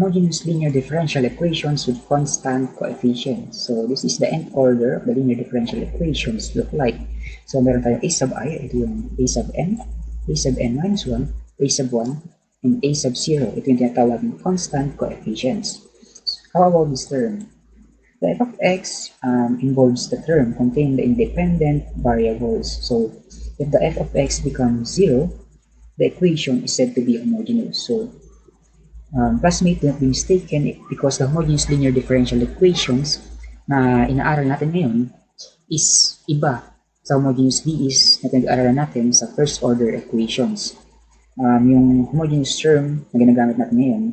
homogeneous linear differential equations with constant coefficients. So this is the nth order of the linear differential equations look like. So meron tayong a sub I, ito yung a sub n minus 1, a sub 1, and a sub 0. Ito yung tinatawag ng constant coefficients. How about this term? The f of x involves the term containing the independent variables. So if the f of x becomes 0, the equation is said to be homogeneous. So classmate, do not be mistaken because the homogeneous linear differential equations na inaaral natin ngayon is iba sa homogeneous DEs na pinag-aaralan natin sa first order equations. Yung homogeneous term na ginagamit natin ngayon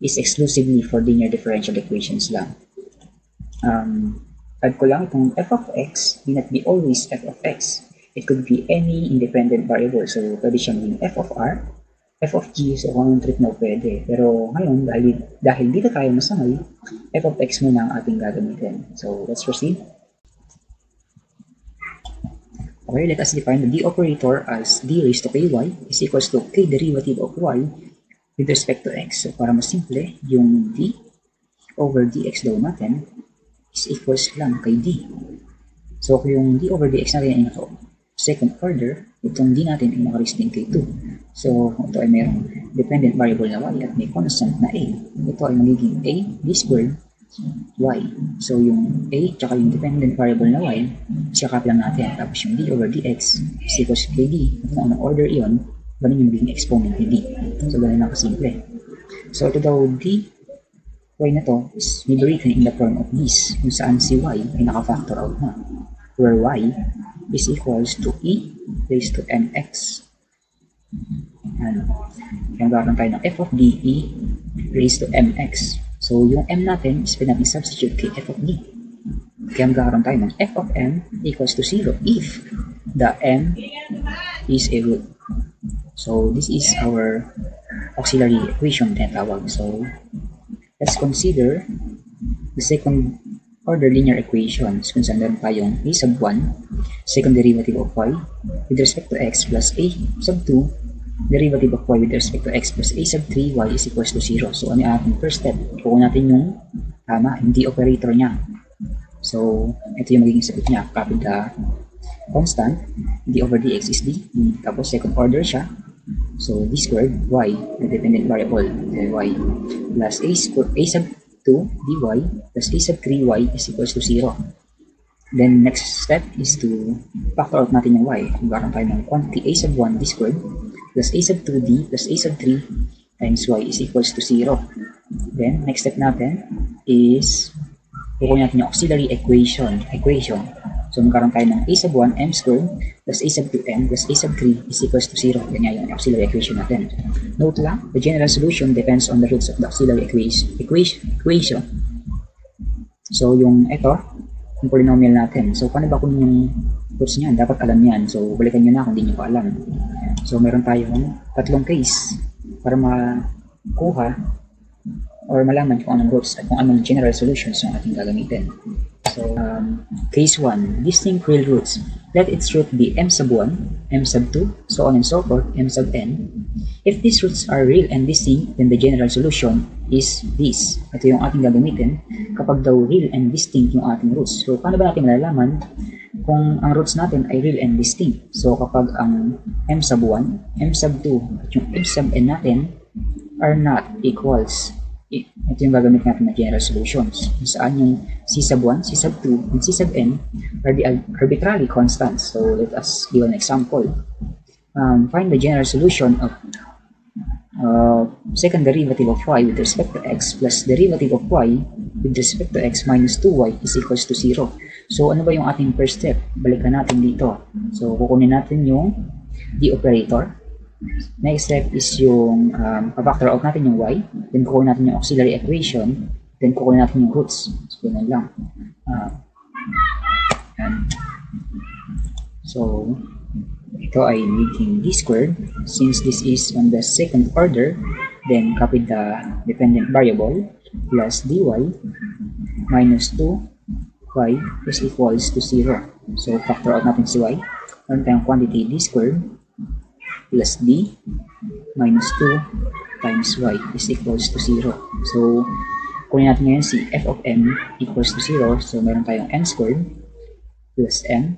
is exclusively for linear differential equations lang. Add ko lang itong f of x may not be always f of x. It could be any independent variable. So pwede siyang maging f of r, f of g, so kung anong treat na pwede. Pero ngayon, dahil dito tayo masanay, f of x muna ang ating gagamitin. So let's proceed. Okay, let us define the d operator as d raised to ky is equals to k derivative of y with respect to x. So para mas simple, yung d over dx daw natin is equals lang kay d. So kung yung d over dx natin ay naka second order, itong d natin ay naka-raised kay 2. So ito ay mayroong dependent variable na y at may constant na a. Ito ay magiging a d squared y. So yung a tsaka yung dependent variable na y, sikap lang natin. Tapos yung d over dx is equals kay d. At kung anong order iyon, ganun yung magiging exponent ni d. So ganun lang kasimple. So ito daw d y na to is may be written in the form of this, kung saan si y ay naka-factor out na, where y is equals to e raised to mx. Kaya gagawin tayo ng f of d e raised to mx. So yung m natin is pwede natin substitute kay f of d. Kaya gagawin tayo ng f of m equals to 0 if the m is a root. So this is our auxiliary equation na tawag. So let's consider the second order linear equations kung saan meron tayong a sub 1, second derivative of y with respect to x plus a sub 2, derivative of y with respect to x plus a sub 3, y is equals to 0. So ano yung ating first step? Kukunin natin yung d operator niya. So ito yung magiging sagot niya. Copy the constant, d over dx is d, tapos second order siya. So d squared y, the dependent variable, y, plus a sub 2 dy plus a sub 3y is equals to 0. Then next step is to factor out natin yung y. Magkaroon tayo ng quantity a sub 1 d squared plus a sub 2d plus a sub 3 times y is equals to 0. Then next step natin is kukunin natin yung auxiliary equation. So magkaroon tayo ng a sub 1 m squared plus a sub 2m plus a sub 3 is equals to 0. Ganyan yung auxiliary equation natin. Note lang, the general solution depends on the roots of the auxiliary equation. So yung ito, yung polynomial natin. So paano ba kunin yung roots niyan? Dapat alam yan. So balikan nyo na kung hindi nyo pa alam. So meron tayong tatlong case para makuha or malaman kung anong roots at kung anong general solutions yung ating gagamitin. So, case 1, distinct real roots. Let its root be m sub 1, m sub 2, so on and so forth, m sub n. If these roots are real and distinct, then the general solution is this. Ito yung ating gagamitin kapag daw real and distinct yung ating roots. So, paano ba natin malalaman kung ang roots natin ay real and distinct? So, kapag ang m sub 1, m sub 2, at yung m sub n natin are not equals. Ito yung gagamit natin na general solutions. Saan yung c sub 1, c sub 2, and c sub n are the arbitrary constants. So let us give an example. Find the general solution of second derivative of y with respect to x plus derivative of y with respect to x minus 2y is equals to 0. So ano ba yung ating first step? Balikan natin dito. So kukunin natin yung d operator. Next step is yung pa-factor out natin yung y, then kukunin natin yung auxiliary equation, then kukunin natin yung roots. So, yun lang. So, ito ay making d squared. Since this is on the second order, then copy the dependent variable plus dy minus 2y is equals to 0. So, factor out natin si y. Meron tayong quantity d squared plus d minus 2 times y is equals to 0. So, kunin natin ngayon si f of m equals to 0. So, meron tayong m squared plus m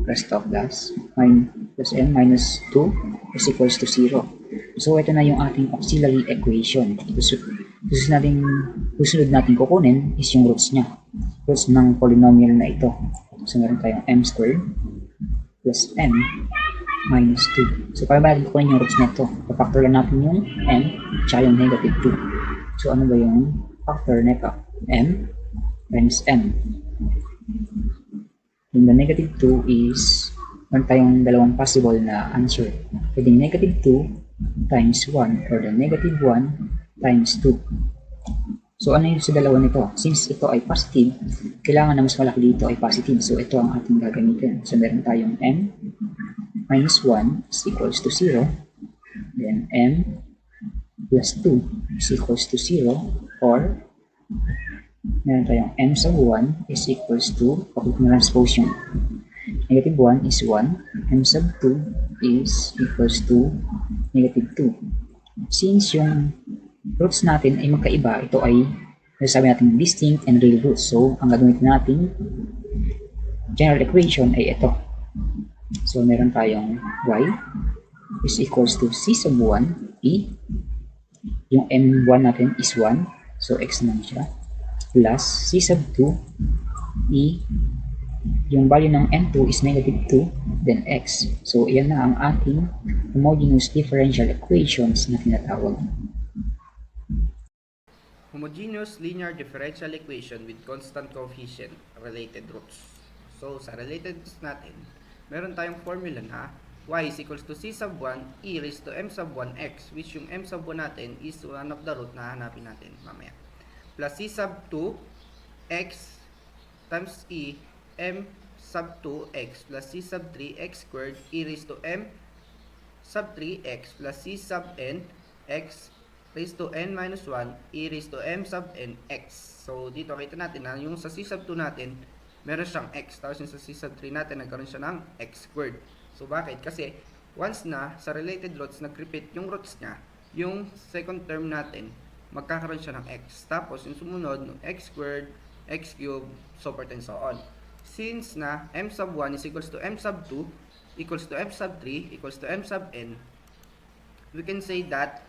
rest of plus n minus 2 is equals to 0. So, ito na yung ating auxiliary equation. Susunod natin kukunin is yung roots niya. Roots ng polynomial na ito. So, meron tayong m squared plus n minus 2. So, para natin kukunin yung roots na ito, papactor lang natin yung m tsaka yung negative 2. So, ano ba yung factor nito? M times m. And the negative 2 is, meron tayong dalawang possible na answer. Pwedeng negative 2 times 1 or the negative 1 times 2. So, ano yung sa dalawa nito? Since ito ay positive, kailangan na mas malaki dito ay positive. So, ito ang ating gagamitin. So, meron tayong m minus 1 is equals to 0. Then, m plus 2 is equals to 0. Or, meron tayong m sub 1 is equals to, transpose yung negative 1 is 1, m sub 2 is equals to negative 2. Since yung roots natin ay magkaiba, ito ay sabi natin distinct and real roots. So, ang gagamitin natin general equation ay ito. So, meron tayong y is equals to c sub 1 e, yung m1 natin is 1, so x naman siya, plus c sub 2 e, yung value ng n2 is negative 2, then x. So, yan na ang ating homogeneous differential equations na tinatawag. Homogeneous linear differential equation with constant coefficient related roots. So, sa related roots natin, meron tayong formula na y is equals to c sub 1 e raised to m sub 1 x, which yung m sub 1 natin is one of the root na hanapin natin mamaya. Plus c sub 2 x times e m sub 2 x plus c sub 3 x squared e raised to m sub 3 x plus c sub n x raised to n minus 1 e raised to m sub n x. So, dito kita natin na yung sa c sub 2 natin, meron siyang x. Tapos yung sa c sub 3 natin, nagkaroon siya ng x squared. So, bakit? Kasi, once na sa related roots, nag-repeat yung roots niya, yung second term natin, magkakaroon siya ng x. Tapos, yung sumunod, x squared, x cubed, so forth and so on. Since na m sub 1 is equals to m sub 2, equals to m sub 3, equals to m sub n, we can say that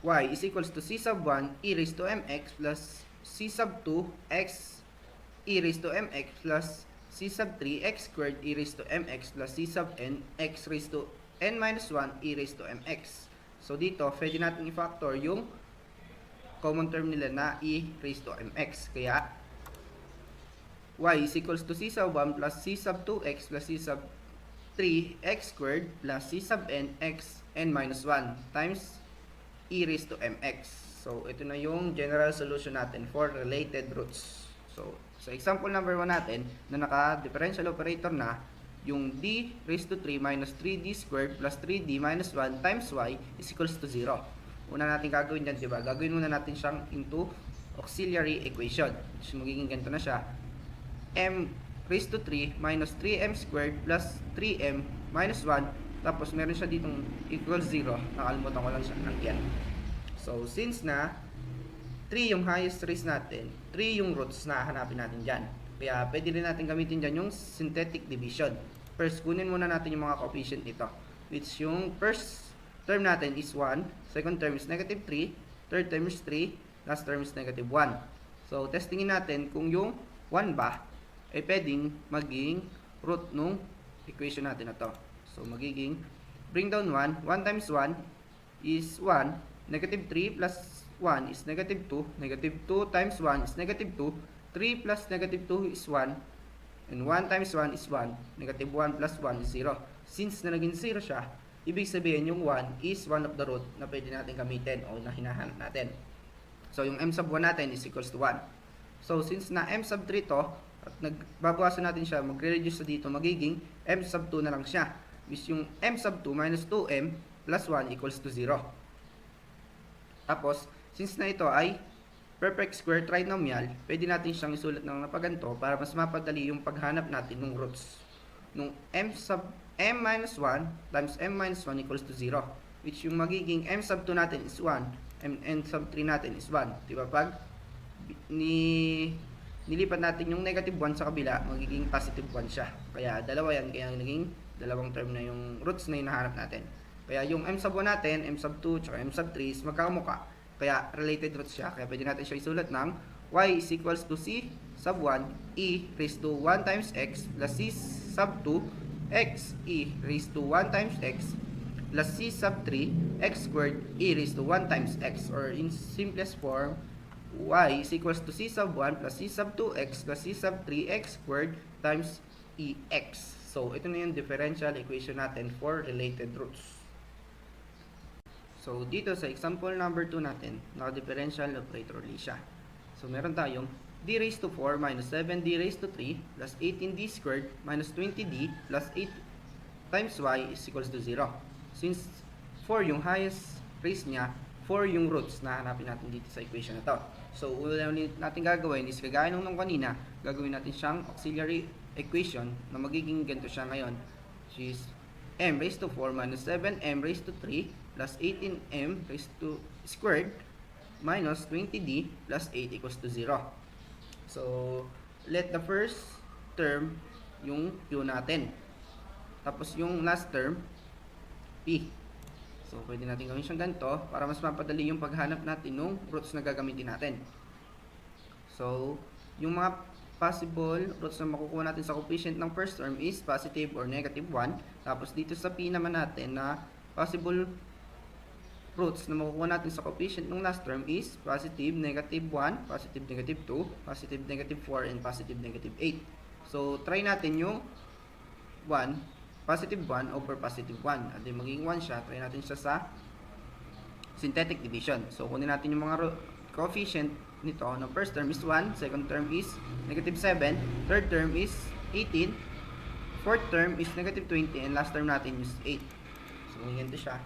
y is equals to c sub 1 e raised to mx plus c sub 2 x e raised to mx plus c sub 3 x squared e raised to mx plus c sub n x raised to n minus 1 e raised to mx. So dito, pwede natin i-factor yung common term nila na e raised to mx. Kaya y is equals to c sub 1 plus c sub 2x plus c sub 3 x squared plus c sub n x n minus 1 times e raised to mx. So, ito na yung general solution natin for related roots. So, sa example number 1 natin, na naka-differential operator na, yung d raised to 3 minus 3d squared plus 3d minus 1 times y is equals to 0. Una natin gagawin dyan, diba? Gagawin muna natin siyang into auxiliary equation. So, magiging ganito na siya. M raised to 3 minus 3m squared plus 3m minus 1. Tapos, meron siya ditong equals 0. Nakalimutan ko lang siya ng yan. So, since na 3 yung highest raise natin, 3 yung roots na hanapin natin dyan. Kaya, pwede rin natin gamitin dyan yung synthetic division. First, kunin muna natin yung mga coefficient nito. Which yung first term natin is 1, second term is negative 3, third term is 3, last term is negative 1. So, testingin natin kung yung 1 ba, ay pwedeng maging root nung equation natin na to. So, magiging bring down 1. 1 times 1 is 1. Negative 3 plus 1 is negative 2. Negative 2 times 1 is negative 2. 3 plus negative 2 is 1. And 1 times 1 is 1. Negative 1 plus 1 is 0. Since na naging 0 siya, ibig sabihin yung 1 is one of the root na pwede natin gamitin o na hinahanap natin. So, yung m sub 1 natin is equals to 1. So, since na m sub 3 to, at nagbabawasan natin siya, magre-reduce sa dito, magiging m sub 2 na lang siya. Which yung m sub 2 minus 2m plus 1 equals to 0. Tapos, since na ito ay perfect square trinomial, pwede natin siyang isulat ng napaganto para mas mapadali yung paghanap natin ng roots. Nung m sub m minus 1 times m minus 1 equals to 0. Which yung magiging m sub 2 natin is 1. n sub 3 natin is 1. Diba? Pag nilipat natin yung negative 1 sa kabila, magiging positive 1 siya. Kaya dalawa yan, kaya naging dalawang term na yung roots na hinahanap natin. Kaya yung m sub 1 natin, m sub 2, tsaka m sub 3 is magkakamuka. Kaya related roots siya. Kaya pwede natin siya isulat ng y is equals to c sub 1 e raised to 1 times x plus c sub 2 x e raised to 1 times x plus c sub 3 x squared e raised to 1 times x, or in simplest form, y is equals to c sub 1 plus c sub 2x plus c sub 3x squared times ex. So, ito na yung differential equation natin for related roots. So, dito sa example number 2 natin, naka-differential operator ulit siya. So, meron tayong d raised to 4 minus 7d raised to 3 plus 18d squared minus 20d plus 8 times y is equals to 0. Since 4 yung highest raise niya, 4 yung roots na hanapin natin dito sa equation na to. So, ulit natin gagawin is kagaya nung kanina, gagawin natin siyang auxiliary equation na magiging ganito siya ngayon, which is m raised to 4 minus 7m raised to 3 plus 18m raised to squared minus 20d plus 8 equals to 0. So, let the first term yung q natin. Tapos yung last term, p. So, pwede natin gawin siyang ganito para mas mapadali yung paghanap natin ng roots na gagamitin natin. So, yung mga possible roots na makukuha natin sa coefficient ng first term is positive or negative 1. Tapos dito sa p naman natin na possible roots na makukuha natin sa coefficient ng last term is positive negative 1, positive negative 2, positive negative 4, and positive negative 8. So, try natin yung 1, positive 1 over positive 1. At then magiging 1 siya, try natin siya sa synthetic division. So, kunin natin yung mga coefficient nito. No, first term is 1, second term is negative 7, third term is 18, fourth term is negative 20, and last term natin is 8. So, ganito siya.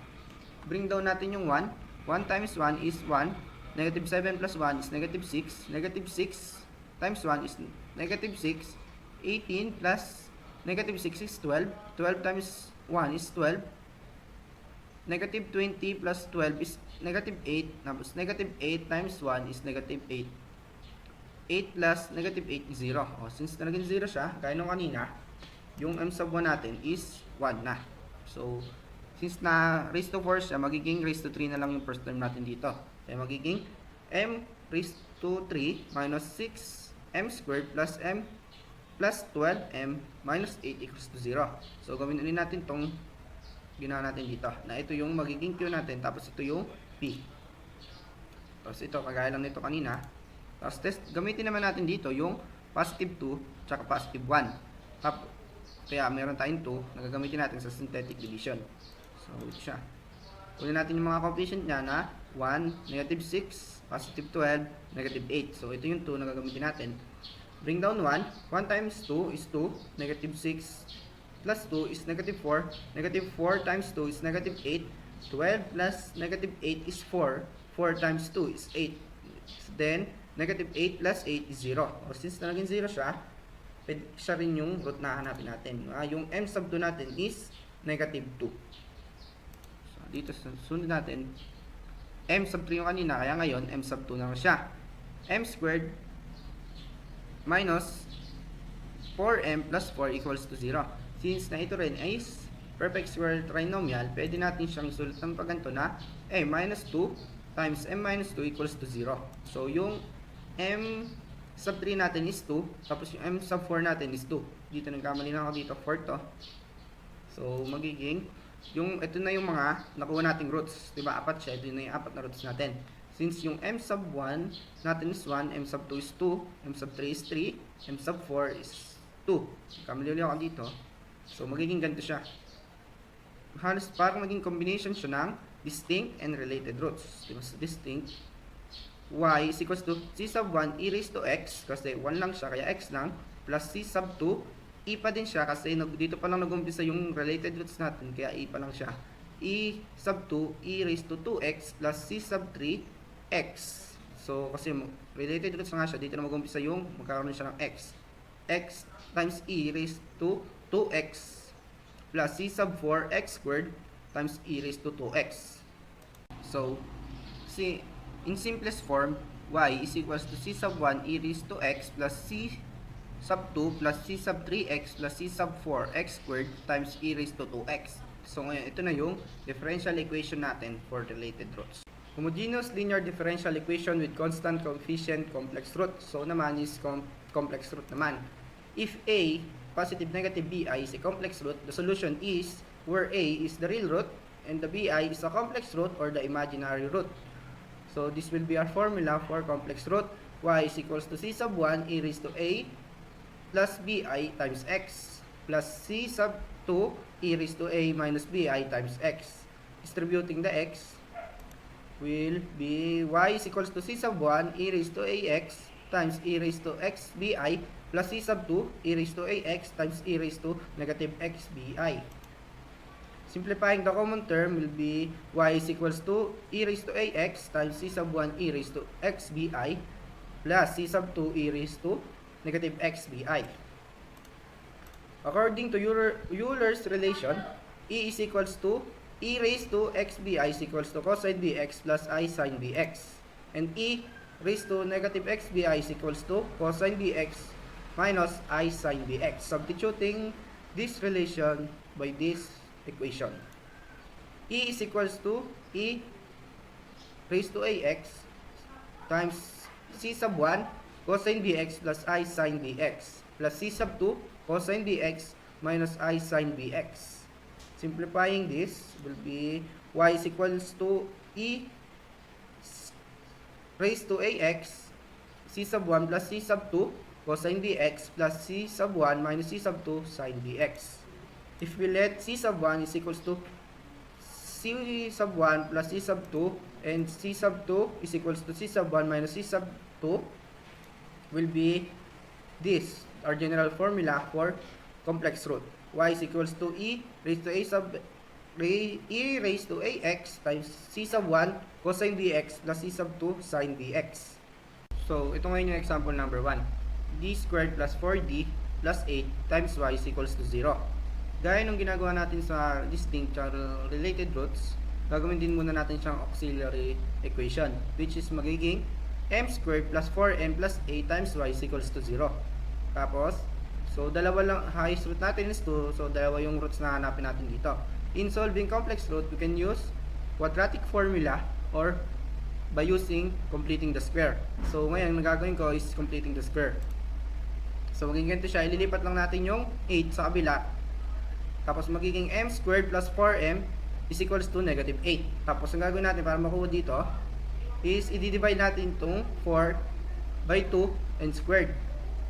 Bring down natin yung 1. 1 times 1 is 1. Negative 7 plus 1 is negative 6. Negative 6 times 1 is negative 6. 18 plus negative 6 is 12. 12 times 1 is 12. Negative 20 plus 12 is negative 8. Tapos negative 8 times 1 is negative 8. 8 plus negative 8 is 0. O, since na naging 0 siya, gaya nung kanina, yung m sub 1 natin is 1 na. So, since na raised to 4 siya, magiging raised to 3 na lang yung first term natin dito. Kaya magiging m raised to 3 minus 6m squared plus m plus 12m minus 8 equals to 0. So, gawin ulit natin itong ginawa natin dito. Na ito yung magiging q natin, tapos ito yung p. Tapos ito, kagaya lang nito kanina. Tapos gamitin naman natin dito yung positive 2 tsaka positive 1. Kaya meron tayong 2 na gagamitin natin sa synthetic division. So, ito siya. Kunin natin yung mga coefficient niya na 1, negative 6, positive 12, negative 8. So, ito yung 2 na gagamitin natin. Bring down 1. 1 times 2 is 2. Negative 6 plus 2 is negative 4. Negative 4 times 2 is negative 8. 12 plus negative 8 is 4. 4 times 2 is 8. Then, negative 8 plus 8 is 0. O, since na naging 0 siya, siya rin yung root na hanapin natin. Yung m sub 2 natin is negative 2. So, dito sunod natin, m sub 3 yung kanina, kaya ngayon, m sub 2 na siya. M squared minus 4m plus 4 equals to 0. Since na ito rin is perfect square trinomial, pwede natin siyang isulat ng pagganto na m minus 2 times m minus 2 equals to 0. So, yung m sub 3 natin is 2, tapos yung m sub 4 natin is 2. Dito nagkamali na ako dito, 4 to. So, magiging, ito na yung mga nakuha nating roots. Diba, apat siya, ito na yung apat na roots natin. Since yung m sub 1 natin is 1, m sub 2 is 2, m sub 3 is 3, m sub 4 is 2. Kamali ulit ako dito. So, magiging ganito siya. Halos parang maging combination siya ng distinct and related roots. Diba, so distinct, y is equals to c sub 1 e raised to x, kasi 1 lang siya, kaya x lang, plus c sub 2, e pa din siya, kasi dito pa lang nag-umpisa yung related roots natin, kaya e pa lang siya. E sub 2, e raised to 2x, plus c sub 3, x. So, kasi related roots nga siya, dito na mag-umpisa yung magkakaroon siya ng x. X times e raised to 2x, plus c sub 4, x squared, times e raised to 2x. So, in simplest form, y is equals to c sub 1 e raised to x plus c sub 2 plus c sub 3x plus c sub 4x squared times e raised to 2x. So ngayon, ito na yung differential equation natin for related roots. Homogeneous linear differential equation with constant coefficient complex root. So naman is complex root naman. If a, positive negative bi is a complex root, the solution is where a is the real root and the bi is a complex root or the imaginary root. So this will be our formula for complex root. Y is equals to c sub 1 e raised to a plus bi times x plus c sub 2 e raised to a minus bi times x. Distributing the x will be y is equals to c sub 1 e raised to ax times e raised to x bi plus c sub 2 e raised to ax times e raised to negative x bi. Simplifying the common term will be y is equals to e raised to ax times c sub 1 e raised to x bi plus c sub 2 e raised to negative x bi. According to Euler's relation, e is equals to e raised to x bi is equals to cosine bx plus I sin bx. And e raised to negative x bi is equals to cosine bx minus I sin bx. Substituting this relation by this equation. E is equals to e raised to ax times c sub 1 cosine bx plus I sin bx plus c sub 2 cosine bx minus I sin bx. Simplifying this will be y is equals to e raised to ax c sub 1 plus c sub 2 cosine bx plus c sub 1 minus c sub 2 sin bx. If we let c sub 1 is equals to c sub 1 plus c sub 2 and c sub 2 is equals to c sub 1 minus c sub 2 will be this, our general formula for complex root. Y is equals to e raised to a sub e raised to ax times c sub 1 cosine bx plus c sub 2 sin bx. So, ito ngayon yung example number 1. D squared plus 4d plus 8 times y is equals to 0. Gaya nung ginagawa natin sa distinct or related roots, gagawin din muna natin siyang auxiliary equation, which is magiging m squared plus 4m plus 8 times y is equals to 0. Tapos, so dalawa lang, highest root natin is 2, so dalawa yung roots na hanapin natin dito. In solving complex root, we can use quadratic formula or by using completing the square. So ngayon, ang gagawin ko is completing the square. So magiging ganito siya, ililipat lang natin yung 8 sa kabila. Tapos magiging m squared plus 4m is equals to negative 8. Tapos ang gagawin natin para makuha dito is i-divide natin itong 4 by 2 and squared.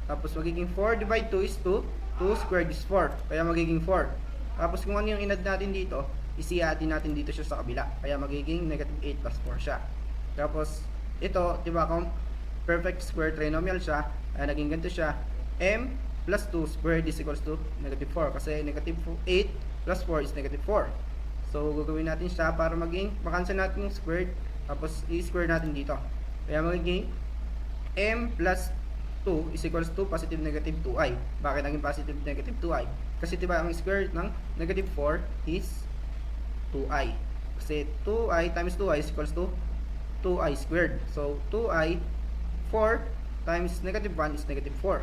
Tapos magiging 4 divided 2 is 2. 2 squared is 4. Kaya magiging 4. Tapos kung ano yung inad natin dito, isihatin natin dito siya sa kabila. Kaya magiging negative 8 plus 4 siya. Tapos ito, diba kung perfect square trinomial siya, ay naging ganito siya. M plus 2 squared is equals to negative 4. Kasi negative 8 plus 4 is negative 4. So gagawin natin siya para maging, makancel natin yung squared. Tapos i-square natin dito. Kaya magiging M plus 2 is equals to positive negative 2i. Bakit naging positive negative 2i? Kasi diba ang square root ng negative 4 is 2i. Kasi 2i times 2i is equals to 2i squared. So 2i 4 times negative 1 is negative 4.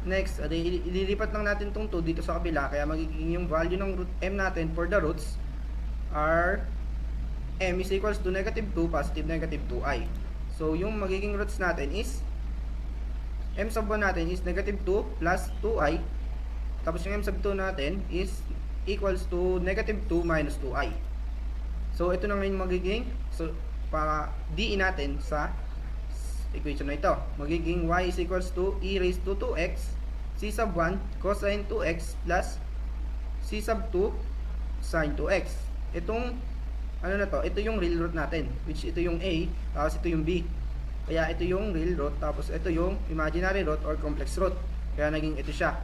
Next, ililipat lang natin itong 2 dito sa kabila. Kaya magiging yung value ng root m natin for the roots are m is equals to negative 2 positive negative 2i. So yung magiging roots natin is m sub 1 natin is negative 2 plus 2i. Tapos yung m sub 2 natin is equals to negative 2 minus 2i. So ito na ngayon magiging, so para diin natin sa equation na ito. Magiging y is equals to e raised to 2x c sub 1 cosine 2x plus c sub 2 sin 2x. Itong ano na to, ito yung real root natin, which ito yung a, tapos ito yung b. Kaya ito yung real root, tapos ito yung imaginary root or complex root. Kaya naging ito siya.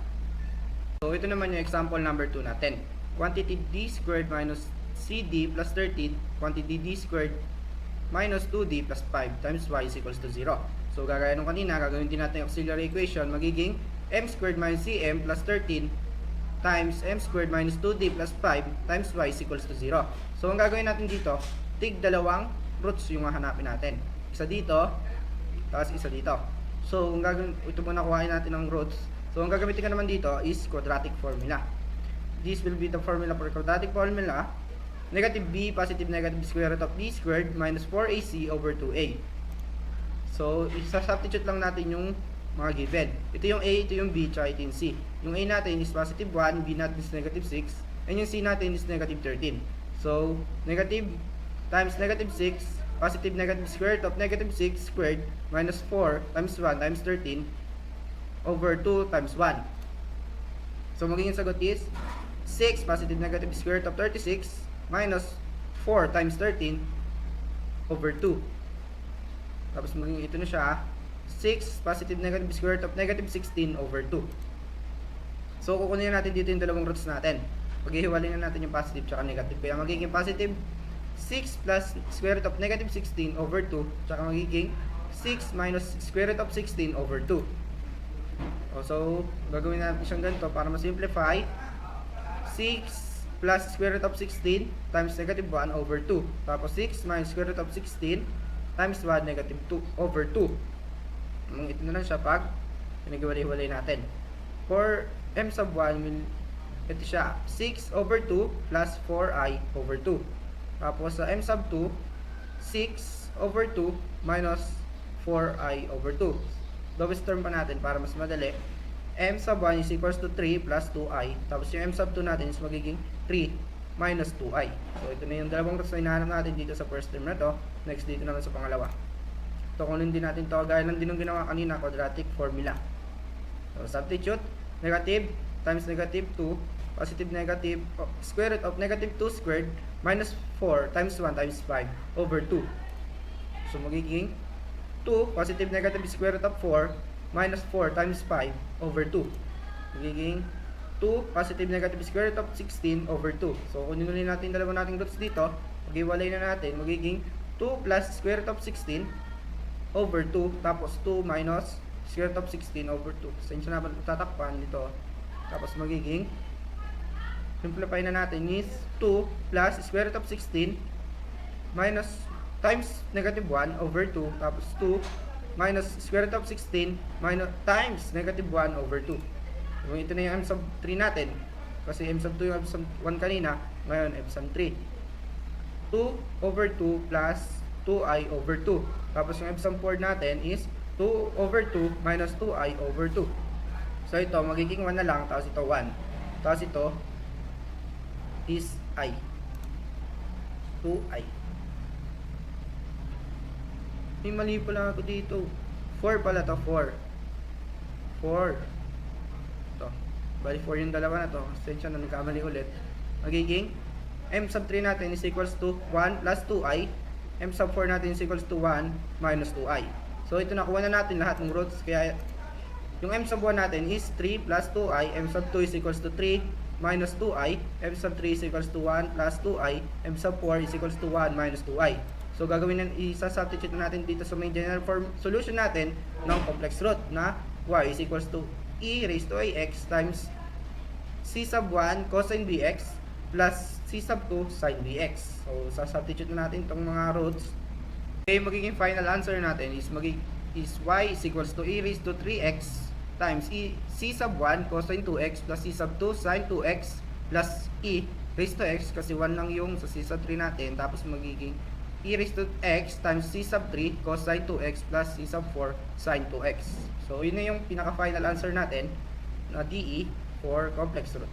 So ito naman yung example number 2 natin. Quantity d squared minus cd plus 13, quantity d squared minus 2d plus 5 times y is equals to 0. So gagaya nung kanina, gagawin din natin yung auxiliary equation, magiging m squared minus cm plus 13 times m squared minus 2d plus 5 times y is equals to 0. So ang gagawin natin dito, tig dalawang roots yung hahanapin natin. Isa dito, tapos isa dito. So, ito muna kuhain natin ng roots. So, ang gagamitin ka naman dito is quadratic formula. This will be the formula for quadratic formula. Negative b, positive negative square root of b squared minus 4ac over 2a. So, isa-substitute lang natin yung mga given. Ito yung a, ito yung b, tsaka ito yung c. Yung a natin is positive 1, b natin is negative 6, and yung c natin is negative 13. So, negative times negative 6, positive negative square root of negative 6 squared minus 4 times 1 times 13 over 2 times 1. So, magiging sagot is 6 positive negative square root of 36 minus 4 times 13 over 2. Tapos magiging ito na siya, 6 positive negative square root of negative 16 over 2. So, kukunin natin dito yung dalawang roots natin. Paghihiwalay na natin yung positive tsaka negative. Kaya magiging positive 6 plus square root of negative 16 over 2, tsaka magiging 6 minus square root of 16 over 2. So, gagawin natin siyang ganito para ma-simplify. 6 plus square root of 16 times negative 1 over 2. Tapos 6 minus square root of 16 times 1 negative 2 over 2. Ito na lang siya pag pinag-iwalay-iwalay natin. For m sub 1, ito siya 6 over 2 plus 4i over 2. Tapos sa m sub 2, 6 over 2 minus 4i over 2. Lowest term pa natin para mas madali. M sub 1 is equals to 3 plus 2i. Tapos yung m sub 2 natin is magiging 3 minus 2i. So ito na yung dalawang roots na hinahanap natin dito sa first term na to. Next dito naman sa pangalawa. Ito kunin din natin to. Gaya lang din yung ginawa kanina, quadratic formula. So substitute, negative times negative 2, positive negative, square root of negative 2 squared minus 4 times 1 times 5 over 2. So magiging 2 positive negative square root of 4 minus 4 times 5 over 2. Magiging 2 positive negative square root of 16 over 2. So kunin ulit natin dalawa nating roots dito. Mag-iwalay na natin. Magiging 2 plus square root of 16 over 2. Tapos 2 minus square root of 16 over 2. So yun siya na tatakpan dito. Tapos magiging, simplify na natin is 2 plus square root of 16 minus times negative 1 over 2. Tapos 2 minus square root of 16 minus times negative 1 over 2. So, ito na yung m sub 3 natin. Kasi m sub 2 yung m sub 1 kanina. Ngayon m sub 3. 2 over 2 plus 2i over 2. Tapos yung m sub 4 natin is 2 over 2 minus 2i over 2. So ito magiging 1 na lang. Tapos ito 1. Tapos ito is i. 2i. May mali pala ako dito. 4 pala to, 4. 4. Ito. Bali 4 yung dalawa na to. Sensya na nagkamali ulit. Magiging m sub 3 natin is equals to 1 plus 2i. M sub 4 natin is equals to 1 minus 2i. So ito nakuha na natin lahat ng roots. Kaya yung m sub 1 natin is 3 plus 2i. M sub 2 is equals to 3 minus 2i. M sub 3 is equals to 1 plus 2i. M sub 4 is equals to 1 minus 2i. So gagawin na, isa-substitute natin dito sa main general form solution natin ng complex root na y is equals to e raised to ax times c sub 1 cosine bx plus c sub 2 sine bx. So sa-substitute na natin itong mga roots. Okay, magiging final answer natin is y is equals to e raised to 3x times c sub 1 cosine 2x plus c sub 2 sine 2x plus e raised to x kasi 1 lang yung sa c sub 3 natin. Tapos magiging e raised to x times c sub 3 cosine 2x plus c sub 4 sine 2x. So yun na yung pinaka final answer natin na DE for complex root.